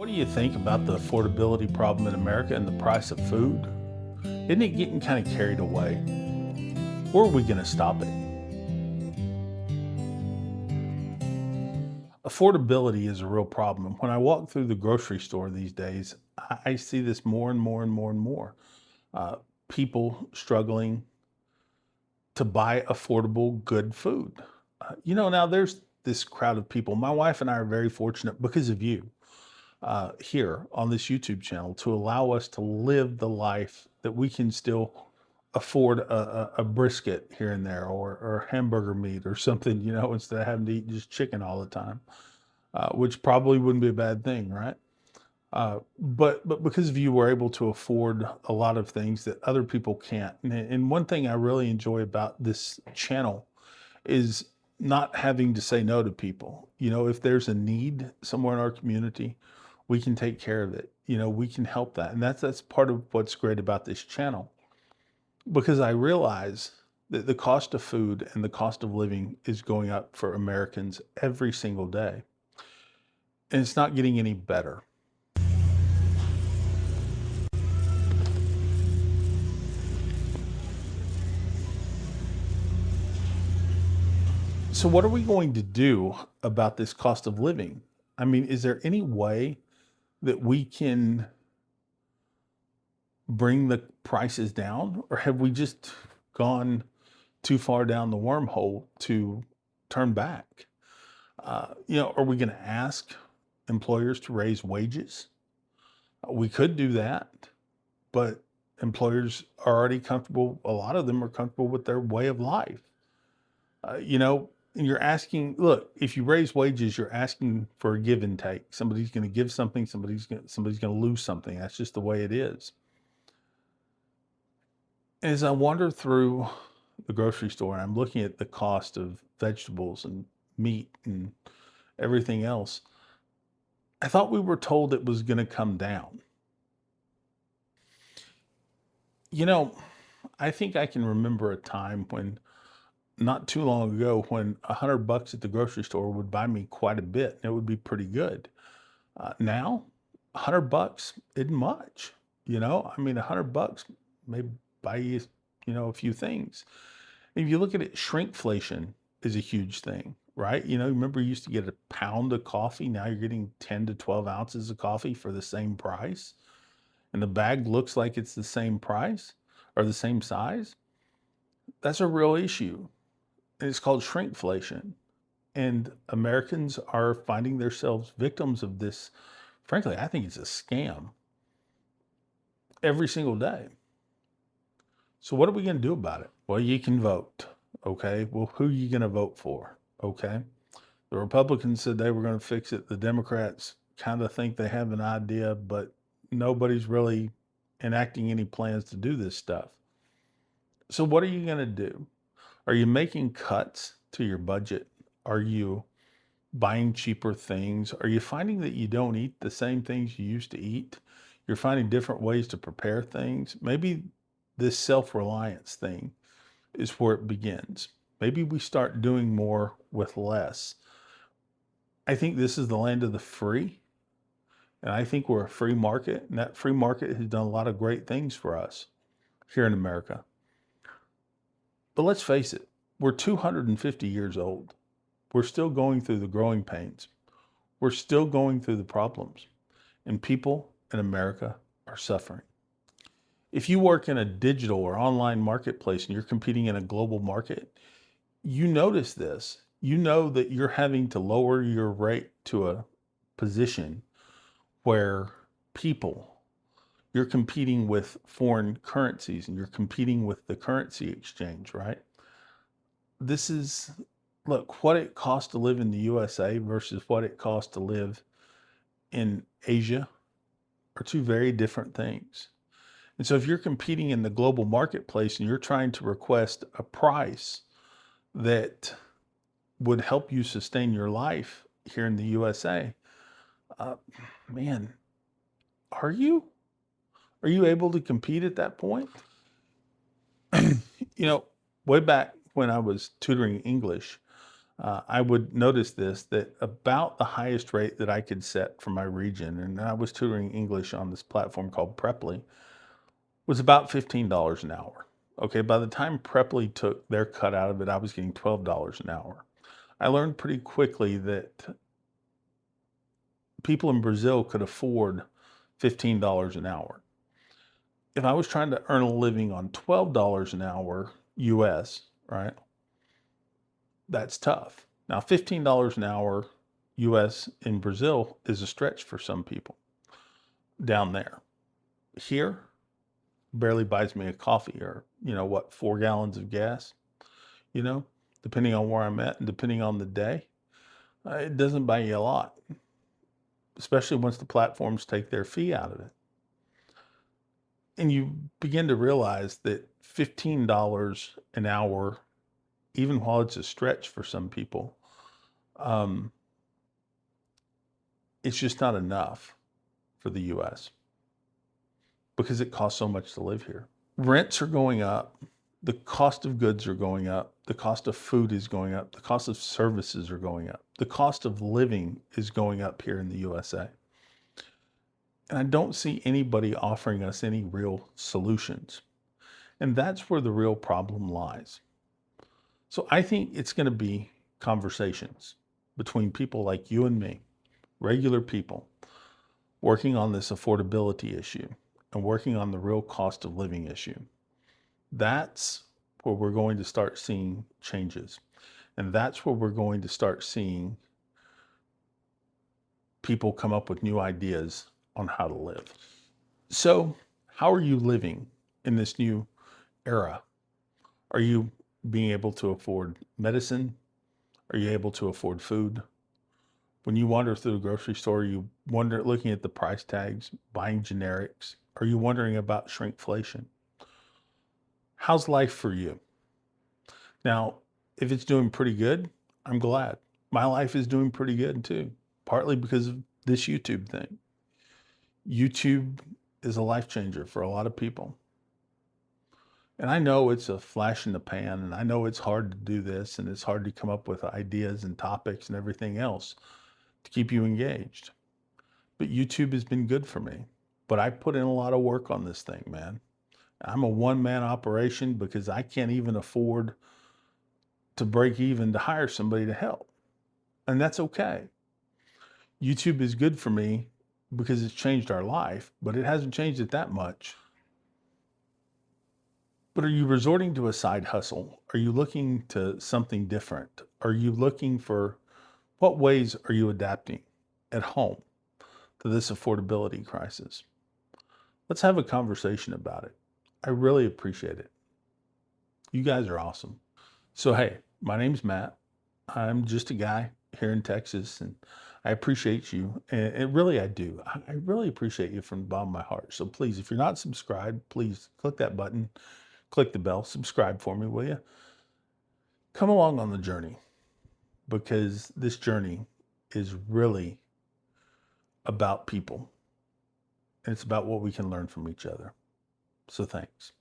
What do you think about the affordability problem in America and the price of food? Isn't it getting kind of carried away? Or are we going to stop it? Affordability is a real problem. When I walk through the grocery store these days, I see this more and more and more and more. Uh, People struggling to buy affordable, good food. Now there's this crowd of people. My wife and I are very fortunate because of you here on this YouTube channel to allow us to live the life that we can still afford a brisket here and there or hamburger meat or something, instead of having to eat just chicken all the time, which probably wouldn't be a bad thing, right? But because of you, we're able to afford a lot of things that other people can't. And one thing I really enjoy about this channel is not having to say no to people. If there's a need somewhere in our community, we can take care of it. We can help that. And that's part of what's great about this channel because I realize that the cost of food and the cost of living is going up for Americans every single day. And it's not getting any better. So what are we going to do about this cost of living? I mean, is there any way that we can bring the prices down, or have we just gone too far down the wormhole to turn back? Are we going to ask employers to raise wages? We could do that, but employers are already comfortable. A lot of them are comfortable with their way of life. And you're asking, look, if you raise wages, you're asking for a give and take. Somebody's going to give something, somebody's going to lose something. That's just the way it is. As I wander through the grocery store and I'm looking at the cost of vegetables and meat and everything else, I thought we were told it was going to come down. You know, I think I can remember a time when not too long ago when $100 at the grocery store would buy me quite a bit. And it would be pretty good. Now, $100 isn't much. I mean, $100 may buy you, a few things. If you look at it, shrinkflation is a huge thing, right? Remember you used to get a pound of coffee. Now you're getting 10 to 12 ounces of coffee for the same price. And the bag looks like it's the same price or the same size. That's a real issue. And it's called shrinkflation. And Americans are finding themselves victims of this. Frankly, I think it's a scam every single day. So what are we going to do about it? Well, you can vote. Okay. Well, who are you going to vote for? Okay. The Republicans said they were going to fix it. The Democrats kind of think they have an idea, but nobody's really enacting any plans to do this stuff. So what are you going to do? Are you making cuts to your budget? Are you buying cheaper things? Are you finding that you don't eat the same things you used to eat? You're finding different ways to prepare things. Maybe this self-reliance thing is where it begins. Maybe we start doing more with less. I think this is the land of the free. And I think we're a free market. And that free market has done a lot of great things for us here in America. But let's face it, we're 250 years old. We're still going through the growing pains. We're still going through the problems. And people in America are suffering. If you work in a digital or online marketplace and you're competing in a global market, you notice this. You know that you're having to lower your rate to a position where you're competing with foreign currencies and you're competing with the currency exchange, right? Look, what it costs to live in the USA versus what it costs to live in Asia are two very different things. And so if you're competing in the global marketplace and you're trying to request a price that would help you sustain your life here in the USA, uh, man, are you? Are you able to compete at that point? you know, Way back when I was tutoring English, I would notice this, that about the highest rate that I could set for my region, and I was tutoring English on this platform called Preply, was about $15 an hour. Okay, by the time Preply took their cut out of it, I was getting $12 an hour. I learned pretty quickly that people in Brazil could afford $15 an hour. If I was trying to earn a living on $12 an hour US, right? That's tough. Now, $15 an hour US in Brazil is a stretch for some people down there. Here, barely buys me a coffee or, 4 gallons of gas, you know, depending on where I'm at and depending on the day. It doesn't buy you a lot, especially once the platforms take their fee out of it. And you begin to realize that $15 an hour, even while it's a stretch for some people, um, it's just not enough for the US because it costs so much to live here. Rents are going up. The cost of goods are going up. The cost of food is going up. The cost of services are going up. The cost of living is going up here in the USA. And I don't see anybody offering us any real solutions. And that's where the real problem lies. So I think it's going to be conversations between people like you and me, regular people, working on this affordability issue and working on the real cost of living issue. That's where we're going to start seeing changes. And that's where we're going to start seeing people come up with new ideas on how to live. So, how are you living in this new era? Are you being able to afford medicine? Are you able to afford food? When you wander through the grocery store, you wonder, looking at the price tags, buying generics. Are you wondering about shrinkflation? How's life for you? Now, if it's doing pretty good, I'm glad. My life is doing pretty good too, partly because of this YouTube thing. YouTube is a life changer for a lot of people. And I know it's a flash in the pan, and I know it's hard to do this, and it's hard to come up with ideas and topics and everything else to keep you engaged. But YouTube has been good for me. But I put in a lot of work on this thing, man. I'm a one-man operation because I can't even afford to break even to hire somebody to help. And that's okay. YouTube is good for me because it's changed our life, but it hasn't changed it that much. But are you resorting to a side hustle? Are you looking to something different? Are you looking for what ways are you adapting at home to this affordability crisis? Let's have a conversation about it. I really appreciate it. You guys are awesome. So, hey, my name's Matt. I'm just a guy here in Texas, and I appreciate you. And really, I do. I really appreciate you from the bottom of my heart. So please, if you're not subscribed, please click that button, click the bell, subscribe for me, will you? Come along on the journey, because this journey is really about people, and it's about what we can learn from each other. So thanks.